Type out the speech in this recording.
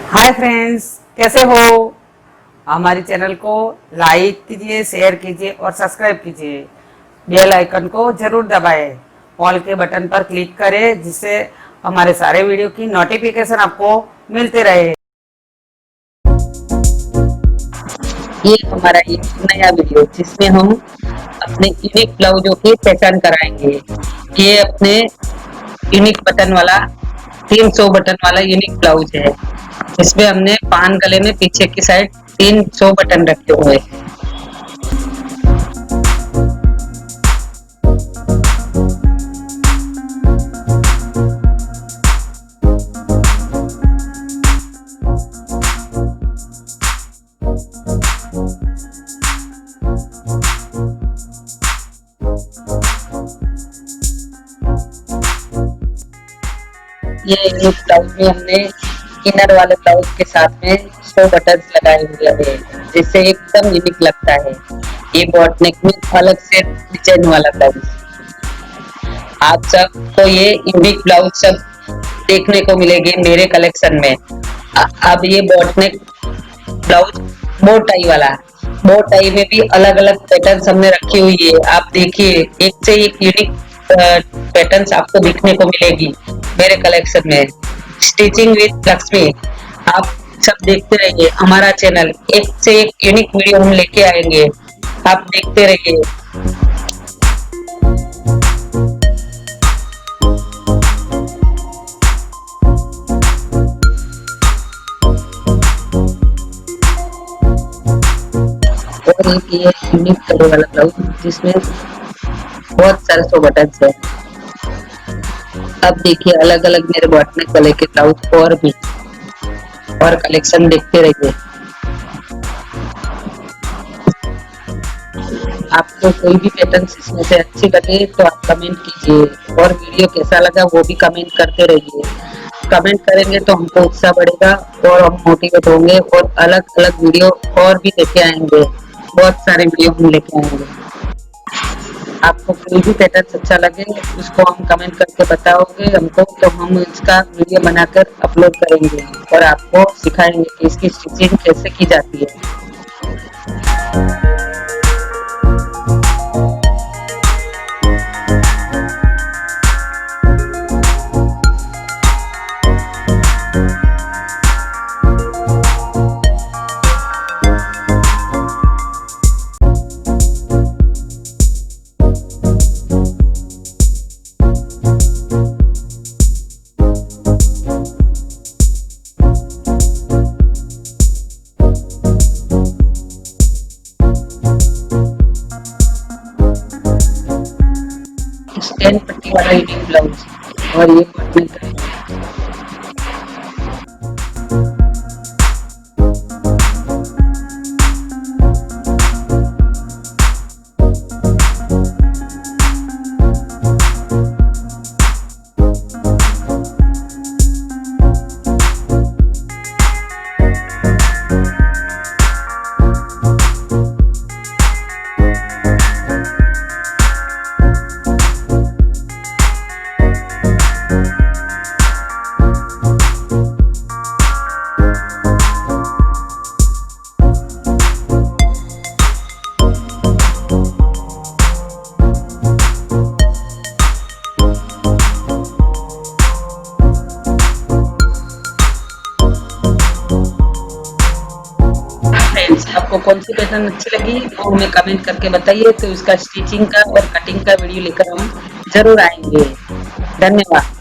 Hi friends, कैसे हो। हमारे चैनल को लाइक कीजिए, शेयर कीजिए और सब्सक्राइब कीजिए। बेल आइकन को जरूर दबाएं। ऑल के बटन पर क्लिक करें जिससे हमारे सारे वीडियो की नोटिफिकेशन आपको मिलते रहे। ये हमारा एक नया वीडियो जिसमें हम अपने यूनिक ब्लाउजों की पहचान कराएंगे। ये अपने यूनिक बटन वाला 300 बटन वाला यूनिक ब्लाउज है जिसमें हमने पान गले में पीछे की साइड 300 बटन रखे हुए हैं। ये यूनिक ब्लाउज में हमने इनर वाले ब्लाउज के साथ में 100 बटन लगाए हुए हैं जिससे एकदम यूनिक लगता है। ये बॉट नेक में अलग से डिजाइन वाला ब्लाउज। आप सबको ये यूनिक ब्लाउज सब देखने को मिलेंगे मेरे कलेक्शन में। अब ये boat neck blouse bow tie वाला, बो टाई में भी अलग अलग पैटर्न्स हमने रखी हुई है। आप देखिए, एक से एक यूनिक पैटर्न्स आपको दिखने को मिलेगी मेरे कलेक्शन में। स्टिचिंग विद लक्ष्मी, आप सब देखते रहिए हमारा चैनल। एक से एक यूनिक वीडियो हम लेके आएंगे, आप देखते रहिए। और एक ये यूनिक कलर वाला ब्लाउज जिसमें बहुत सारे 100 बटन है। अब देखिए अलग अलग मेरे बॉटने कलर के ब्लाउज और भी और कलेक्शन देखते रहिए। आपको कोई भी पैटर्न इसमें से अच्छी लगे तो आप कमेंट कीजिए और वीडियो कैसा लगा वो भी कमेंट करते रहिए। कमेंट करेंगे तो हमको उत्साह बढ़ेगा और हम मोटिवेट होंगे और अलग अलग वीडियो और भी लेके आएंगे। बहुत सारे वीडियो हम लेके आएंगे। आपको कोई भी पैटर्न अच्छा लगे उसको हम कमेंट करके बताओगे हमको, तो हम इसका वीडियो बनाकर अपलोड करेंगे और आपको सिखाएंगे कि इसकी स्टिचिंग कैसे की जाती है। स्टैंड पट्टी वाला यूनिक ब्लाउज और ये कॉटन का। आपको कौन सी पैटर्न अच्छी लगी वो हमें कमेंट करके बताइए, तो इसका स्टिचिंग का और कटिंग का वीडियो लेकर हम जरूर आएंगे। धन्यवाद।